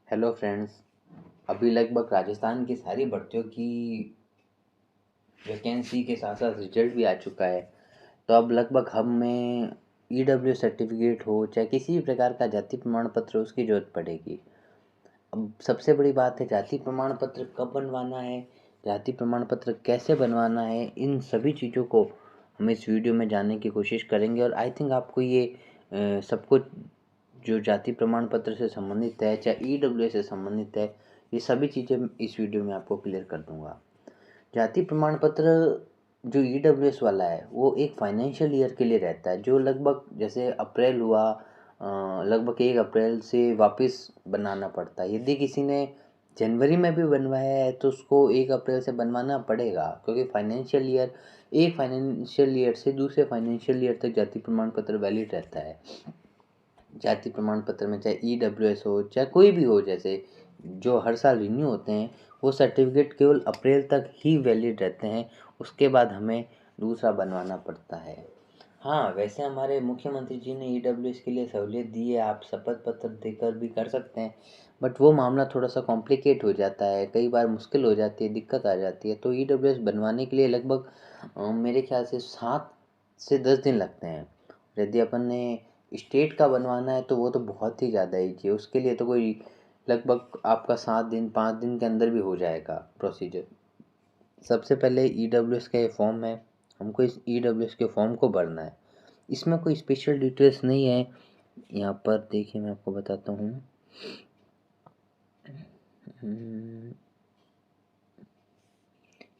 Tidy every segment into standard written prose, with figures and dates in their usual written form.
Hello friends. अभी लगभग राजस्थान की सारी भर्तियों की वैकेंसी के साथ साथ रिजल्ट भी आ चुका है। तो अब लगभग हमें ईडब्ल्यू सर्टिफिकेट हो चाहे किसी भी प्रकार का जाति प्रमाण पत्र हो, उसकी ज़रूरत पड़ेगी। अब सबसे बड़ी बात है जाति प्रमाण पत्र कब बनवाना है, जाति प्रमाण पत्र कैसे बनवाना है, इन सभी चीज़ों को हम इस वीडियो में जानने की कोशिश करेंगे। और आई थिंक आपको ये सब कुछ जो जाति प्रमाण पत्र से संबंधित है चाहे ईडब्ल्यू से संबंधित है, ये सभी चीज़ें इस वीडियो में आपको क्लियर कर दूंगा। जाति प्रमाण पत्र जो ईडब्ल्यूएस वाला है वो एक फाइनेंशियल ईयर के लिए रहता है, जो लगभग जैसे अप्रैल हुआ, लगभग 1 अप्रैल से वापस बनाना पड़ता है। यदि किसी ने जनवरी में भी बनवाया है तो उसको 1 अप्रैल से बनवाना पड़ेगा, क्योंकि फाइनेंशियल ईयर एक फाइनेंशियल ईयर से दूसरे फाइनेंशियल ईयर तक जाति प्रमाण पत्र वैलिड रहता है। जाति प्रमाण पत्र में चाहे ईडब्ल्यूएस हो चाहे कोई भी हो, जैसे जो हर साल रिन्यू होते हैं, वो सर्टिफिकेट केवल अप्रैल तक ही वैलिड रहते हैं। उसके बाद हमें दूसरा बनवाना पड़ता है। हाँ, वैसे हमारे मुख्यमंत्री जी ने ईडब्ल्यूएस के लिए सहूलियत दी है, आप शपथ पत्र देकर भी कर सकते हैं। बट वो मामला थोड़ा सा कॉम्प्लिकेट हो जाता है, कई बार मुश्किल हो जाती है, दिक्कत आ जाती है। तो ईडब्ल्यूएस बनवाने के लिए लगभग मेरे ख्याल से 7 से 10 दिन लगते हैं। यदि अपन ने स्टेट का बनवाना है तो वो तो बहुत ही ज़्यादा ईजी है, उसके लिए तो कोई लगभग आपका 7 दिन 5 दिन के अंदर भी हो जाएगा प्रोसीजर। सबसे पहले ईडब्ल्यूएस का ये फॉर्म है, हमको इस ईडब्ल्यूएस के फॉर्म को भरना है। इसमें कोई स्पेशल डिटेल्स नहीं है, यहाँ पर देखिए मैं आपको बताता हूँ।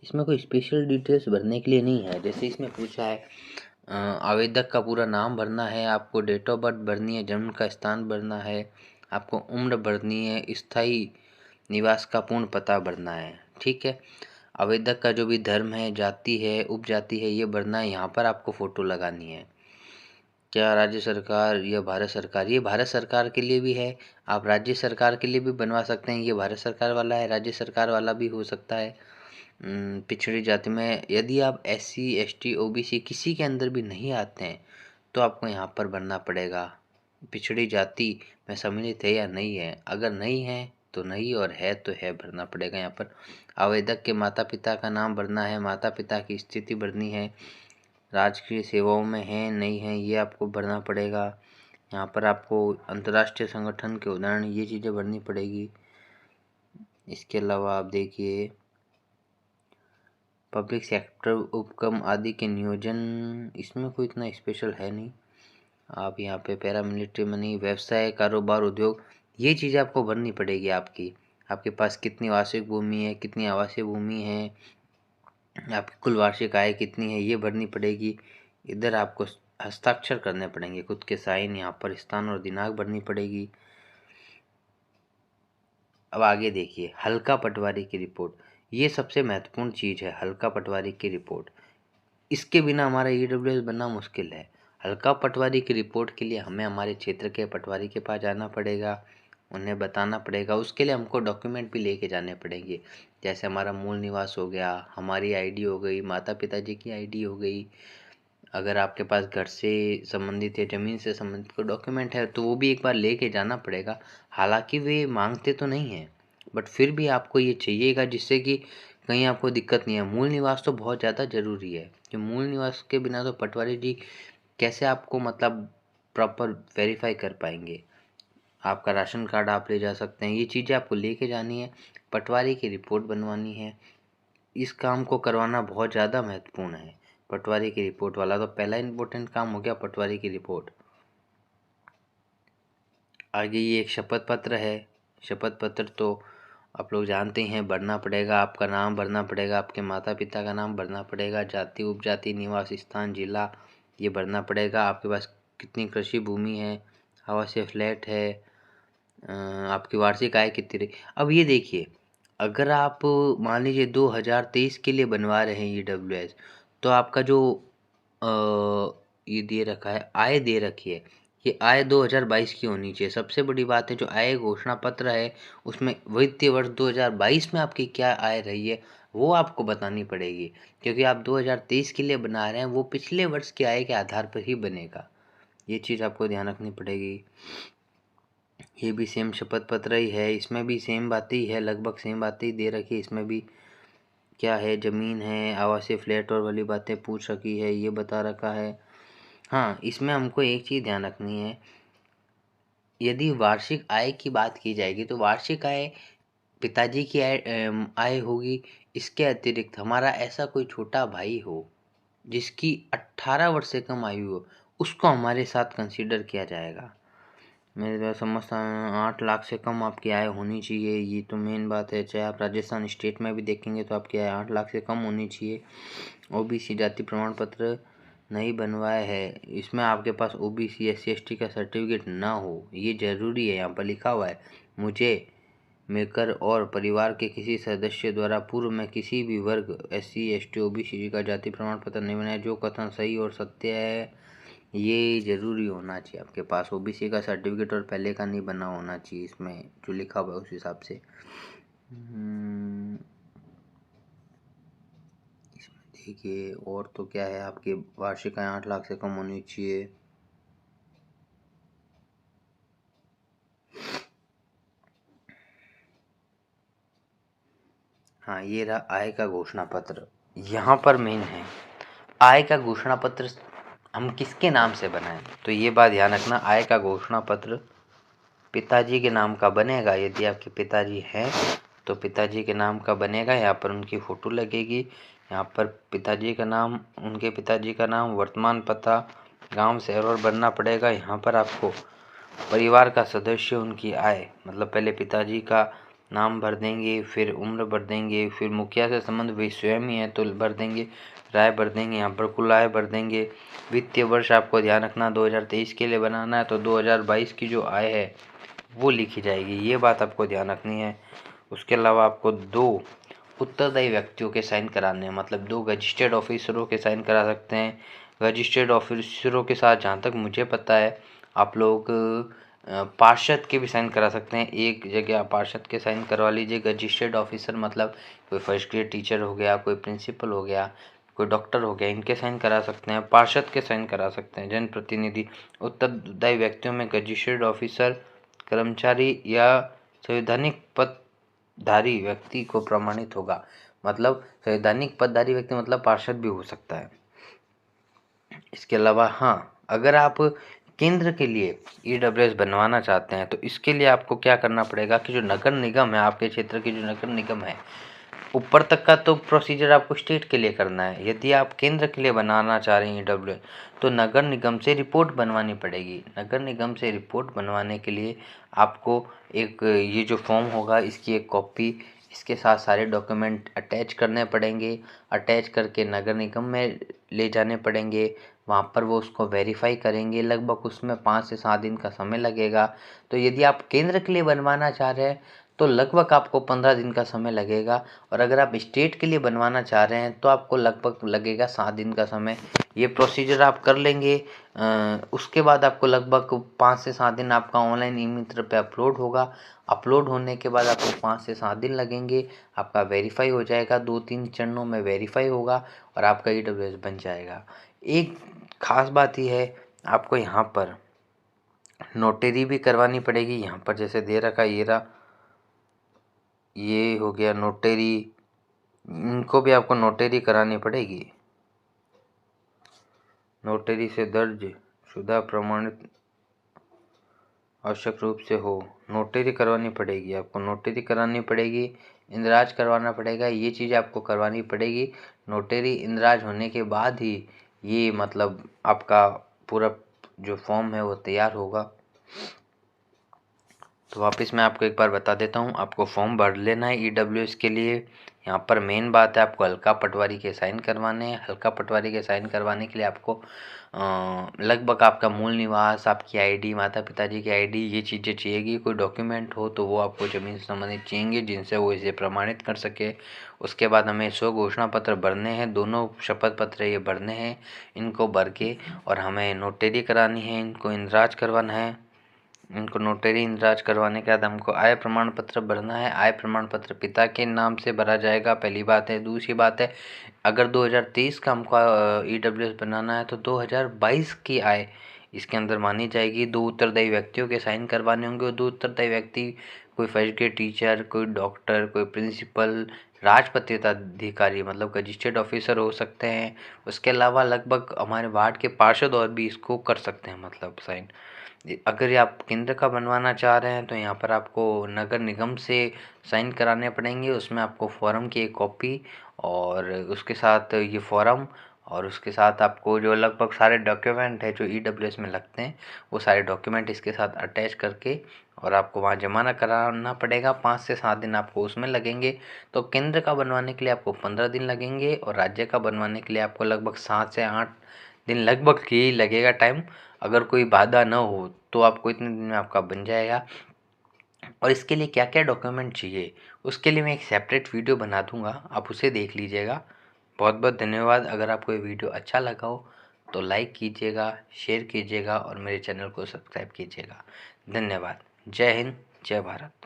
इसमें कोई स्पेशल डिटेल्स भरने के लिए नहीं है। जैसे इसमें पूछा है आवेदक का पूरा नाम भरना है, आपको डेट ऑफ बर्थ भरनी है, जन्म का स्थान भरना है, आपको उम्र भरनी है, स्थायी निवास का पूर्ण पता भरना है। ठीक है, आवेदक का जो भी धर्म है, जाति है, उपजाति है, ये भरना है। यहाँ पर आपको फ़ोटो लगानी है। क्या राज्य सरकार या भारत सरकार, ये भारत सरकार के लिए भी है, आप राज्य सरकार के लिए भी बनवा सकते हैं। ये भारत सरकार वाला है, राज्य सरकार वाला भी हो सकता है। पिछड़ी जाति में यदि आप SC ST OBC किसी के अंदर भी नहीं आते हैं तो आपको यहाँ पर भरना पड़ेगा पिछड़ी जाति में सम्मिलित है या नहीं है। अगर नहीं है तो नहीं, और है तो है, भरना पड़ेगा यहाँ पर। आवेदक के माता पिता का नाम भरना है, माता पिता की स्थिति भरनी है, राजकीय सेवाओं में है नहीं है ये आपको भरना पड़ेगा। यहाँ पर आपको अंतर्राष्ट्रीय संगठन के उदाहरण, ये चीज़ें भरनी पड़ेगी। इसके अलावा आप देखिए पब्लिक सेक्टर उपक्रम आदि के नियोजन, इसमें कोई इतना स्पेशल है नहीं। आप यहाँ पे पैरामिलिट्री मनी, व्यवसाय, कारोबार, उद्योग, ये चीज़ आपको भरनी पड़ेगी। आपके पास कितनी वार्षिक भूमि है, कितनी आवासीय भूमि है, आपकी कुल वार्षिक आय कितनी है, ये भरनी पड़ेगी। इधर आपको हस्ताक्षर करने पड़ेंगे, खुद के साइन, यहाँ पर स्थान और दिनांक भरनी पड़ेगी। अब आगे देखिए हल्का पटवारी की रिपोर्ट, ये सबसे महत्वपूर्ण चीज़ है, हल्का पटवारी की रिपोर्ट। इसके बिना हमारा ईडब्ल्यूएस बनना मुश्किल है। हल्का पटवारी की रिपोर्ट के लिए हमें हमारे क्षेत्र के पटवारी के पास जाना पड़ेगा, उन्हें बताना पड़ेगा। उसके लिए हमको डॉक्यूमेंट भी लेके जाने पड़ेंगे, जैसे हमारा मूल निवास हो गया, हमारी आईडी हो गई, माता पिताजी की आईडी हो गई। अगर आपके पास घर से संबंधित या ज़मीन से संबंधित कोई डॉक्यूमेंट है तो वो भी एक बार लेके जाना पड़ेगा। हालांकि वे मांगते तो नहीं हैं, बट फिर भी आपको ये चाहिएगा, जिससे कि कहीं आपको दिक्कत नहीं है। मूल निवास तो बहुत ज़्यादा ज़रूरी है, कि मूल निवास के बिना तो पटवारी जी कैसे आपको मतलब प्रॉपर वेरीफाई कर पाएंगे। आपका राशन कार्ड आप ले जा सकते हैं, ये चीज़ें आपको लेके जानी है। पटवारी की रिपोर्ट बनवानी है, इस काम को करवाना बहुत ज़्यादा महत्वपूर्ण है। पटवारी की रिपोर्ट वाला तो पहला इम्पोर्टेंट काम हो गया, पटवारी की रिपोर्ट। आगे ये एक शपथ पत्र है। शपथ पत्र तो आप लोग जानते हैं, भरना पड़ेगा। आपका नाम भरना पड़ेगा, आपके माता पिता का नाम भरना पड़ेगा, जाति उपजाति, निवास स्थान, जिला, ये भरना पड़ेगा। आपके पास कितनी कृषि भूमि है, आवासीय फ्लैट है, आपकी वार्षिक आय कितनी रही। अब ये देखिए, अगर आप मान लीजिए 2023 के लिए बनवा रहे हैं ईडब्ल्यूएस, तो आपका जो ये दे रखा है, आय दे रखी है, ये आय 2022 की होनी चाहिए। सबसे बड़ी बात है, जो आय घोषणा पत्र है उसमें वित्तीय वर्ष 2022 में आपकी क्या आय रही है वो आपको बतानी पड़ेगी, क्योंकि आप 2023 के लिए बना रहे हैं, वो पिछले वर्ष की आय के आधार पर ही बनेगा। ये चीज़ आपको ध्यान रखनी पड़ेगी। ये भी सेम शपथ पत्र ही है, इसमें भी सेम बातें ही है, लगभग सेम बातें ही दे रखी है। इसमें भी क्या है, ज़मीन है, आवासीय फ्लैट और वाली बातें पूछ रखी है, ये बता रखा है। हाँ, इसमें हमको एक चीज़ ध्यान रखनी है, यदि वार्षिक आय की बात की जाएगी तो वार्षिक आय पिताजी की आय होगी। इसके अतिरिक्त हमारा ऐसा कोई छोटा भाई हो जिसकी 18 वर्ष से कम आयु हो, उसको हमारे साथ कंसीडर किया जाएगा। मेरे द्वारा समझता हूँ 8 लाख से कम आपकी आय होनी चाहिए, ये तो मेन बात है। चाहे आप राजस्थान स्टेट में भी देखेंगे तो आपकी आय 8 लाख से कम होनी चाहिए। ओबीसी जाति प्रमाण पत्र नहीं बनवाया है, इसमें आपके पास ओबीसी SC ST का सर्टिफिकेट ना हो, ये ज़रूरी है। यहाँ पर लिखा हुआ है, मुझे मेकर और परिवार के किसी सदस्य द्वारा पूर्व में किसी भी वर्ग SC ST OBC का जाति प्रमाण पत्र नहीं बनाया। जो कथन सही और सत्य है, ये ज़रूरी होना चाहिए आपके पास। ओबीसी का सर्टिफिकेट और पहले का नहीं बना होना चाहिए, इसमें जो लिखा हुआ है उस हिसाब से। इसमें देखिए और तो क्या है, आपकी वार्षिक आय 8 लाख से कम होनी चाहिए। हाँ, ये रहा आय का घोषणा पत्र। यहाँ पर मेन है, आय का घोषणा पत्र हम किसके नाम से बनाएं, तो ये बात ध्यान रखना, आय का घोषणा पत्र पिताजी के नाम का बनेगा। यदि आपके पिताजी हैं तो पिताजी के नाम का बनेगा। यहाँ पर उनकी फ़ोटो लगेगी, यहाँ पर पिताजी का नाम, उनके पिताजी का नाम, वर्तमान पता, गांव, शहर और भरना पड़ेगा। यहाँ पर आपको परिवार का सदस्य, उनकी आय, मतलब पहले पिताजी का नाम भर देंगे, फिर उम्र भर देंगे, फिर मुखिया से संबंध वे स्वयं ही है तो भर देंगे, राय भर देंगे, यहाँ पर कुल आय भर देंगे। वित्तीय वर्ष आपको ध्यान रखना 2023 के लिए बनाना है, तो 2022 की जो आय है वो लिखी जाएगी, ये बात आपको ध्यान रखनी है। उसके अलावा आपको 2 उत्तरदायी व्यक्तियों के साइन कराने हैं, मतलब 2 रजिस्टर्ड ऑफिसरों के साइन करा सकते हैं। रजिस्टर्ड ऑफिसरों के साथ जहाँ तक मुझे पता है आप लोग पार्षद के भी साइन करा सकते हैं। एक जगह आप पार्षद के साइन करवा लीजिए। रजिस्टर्ड ऑफिसर मतलब कोई फर्स्ट ग्रेड टीचर हो गया, कोई प्रिंसिपल हो गया, कोई डॉक्टर हो गया, इनके साइन करा सकते हैं। पार्षद के साइन करा सकते हैं। जनप्रतिनिधि, उत्तरदायी व्यक्तियों में रजिस्टर्ड ऑफिसर, कर्मचारी या संवैधानिक पदधारी व्यक्ति को प्रमाणित होगा। मतलब संवैधानिक पदधारी व्यक्ति मतलब पार्षद भी हो सकता है। इसके अलावा हाँ, अगर आप केंद्र के लिए EWS बनवाना चाहते हैं तो इसके लिए आपको क्या करना पड़ेगा कि जो नगर निगम है, आपके क्षेत्र की जो नगर निगम है, ऊपर तक का तो प्रोसीजर आपको स्टेट के लिए करना है। यदि आप केंद्र के लिए बनाना चाह रहे हैं EWS तो नगर निगम से रिपोर्ट बनवानी पड़ेगी। नगर निगम से रिपोर्ट बनवाने के लिए आपको एक ये जो फॉर्म होगा इसकी एक कॉपी, इसके साथ सारे डॉक्यूमेंट अटैच करने पड़ेंगे। अटैच करके नगर निगम में ले जाने पड़ेंगे, वहाँ पर वो उसको वेरीफाई करेंगे। लगभग उसमें 5 से 7 दिन का समय लगेगा। तो यदि आप केंद्र के लिए बनवाना चाह रहे हैं तो लगभग आपको 15 दिन का समय लगेगा, और अगर आप स्टेट के लिए बनवाना चाह रहे हैं तो आपको लगभग लगेगा 7 दिन का समय। ये प्रोसीजर आप कर लेंगे। उसके बाद आपको लगभग 5 से 7 दिन आपका ऑनलाइन ई-मित्र पे अपलोड होगा। अपलोड होने के बाद आपको 5 से 7 दिन लगेंगे, आपका वेरीफाई हो जाएगा। 2-3 चरणों में वेरीफाई होगा और आपका EWS बन जाएगा। एक खास बात ये है, आपको यहाँ पर नोटरी भी करवानी पड़ेगी। यहाँ पर जैसे दे रखा ये रहा, ये हो गया नोटरी, इनको भी आपको नोटरी करानी पड़ेगी। नोटरी से दर्ज शुदा प्रमाणित आवश्यक रूप से हो, नोटरी करवानी पड़ेगी। आपको नोटरी करानी पड़ेगी, इंदराज करवाना पड़ेगा, ये चीज़ आपको करवानी पड़ेगी। नोटरी इंदराज होने के बाद ही ये मतलब आपका पूरा जो फॉर्म है वो तैयार होगा। तो वापस मैं आपको एक बार बता देता हूँ, आपको फॉर्म भर लेना है EWS के लिए। यहाँ पर मेन बात है, आपको हल्का पटवारी के साइन करवाने हैं। हल्का पटवारी के साइन करवाने के लिए आपको लगभग आपका मूल निवास, आपकी ID, माता पिताजी की ID, ये चीज़ें चाहिएगी। कोई डॉक्यूमेंट हो तो वो आपको ज़मीन से संबंधित चाहिए जिनसे वो इसे प्रमाणित कर सके। उसके बाद हमें 100 घोषणा पत्र भरने हैं, दोनों शपथ पत्र ये भरने हैं। इनको भर के और हमें नोटरी करानी है, इनको इंदराज करवाना है। इनको नोटरी इंदराज करवाने के बाद हमको आय प्रमाण पत्र भरना है। आय प्रमाण पत्र पिता के नाम से भरा जाएगा, पहली बात है। दूसरी बात है, अगर 2023 का हमको EWS बनाना है तो 2022 की आय इसके अंदर मानी जाएगी। 2 उत्तरदायी व्यक्तियों के साइन करवाने होंगे और 2 उत्तरदायी व्यक्ति कोई फर्स्ट ग्रेड टीचर, कोई डॉक्टर, कोई प्रिंसिपल, राजपत्रित अधिकारी मतलब रजिस्टर्ड ऑफिसर हो सकते हैं। उसके अलावा लगभग हमारे वार्ड के पार्षद और भी इसको कर सकते हैं मतलब साइन। अगर ये आप केंद्र का बनवाना चाह रहे हैं तो यहाँ पर आपको नगर निगम से साइन कराने पड़ेंगे। उसमें आपको फॉर्म की एक कॉपी और उसके साथ ये फॉर्म और उसके साथ आपको जो लगभग सारे डॉक्यूमेंट है जो ईडब्ल्यूएस में लगते हैं वो सारे डॉक्यूमेंट इसके साथ अटैच करके और आपको वहाँ जमा कराना पड़ेगा। 5 से 7 दिन आपको उसमें लगेंगे। तो केंद्र का बनवाने के लिए आपको 15 दिन लगेंगे और राज्य का बनवाने के लिए आपको लगभग 7 से 8 दिन लगभग यही लगेगा टाइम। अगर कोई बाधा न हो तो आपको इतने दिन में आपका बन जाएगा। और इसके लिए क्या क्या डॉक्यूमेंट चाहिए उसके लिए मैं एक सेपरेट वीडियो बना दूंगा, आप उसे देख लीजिएगा। बहुत बहुत धन्यवाद। अगर आपको ये वीडियो अच्छा लगा हो तो लाइक कीजिएगा, शेयर कीजिएगा और मेरे चैनल को सब्सक्राइब कीजिएगा। धन्यवाद। जय हिंद, जय भारत।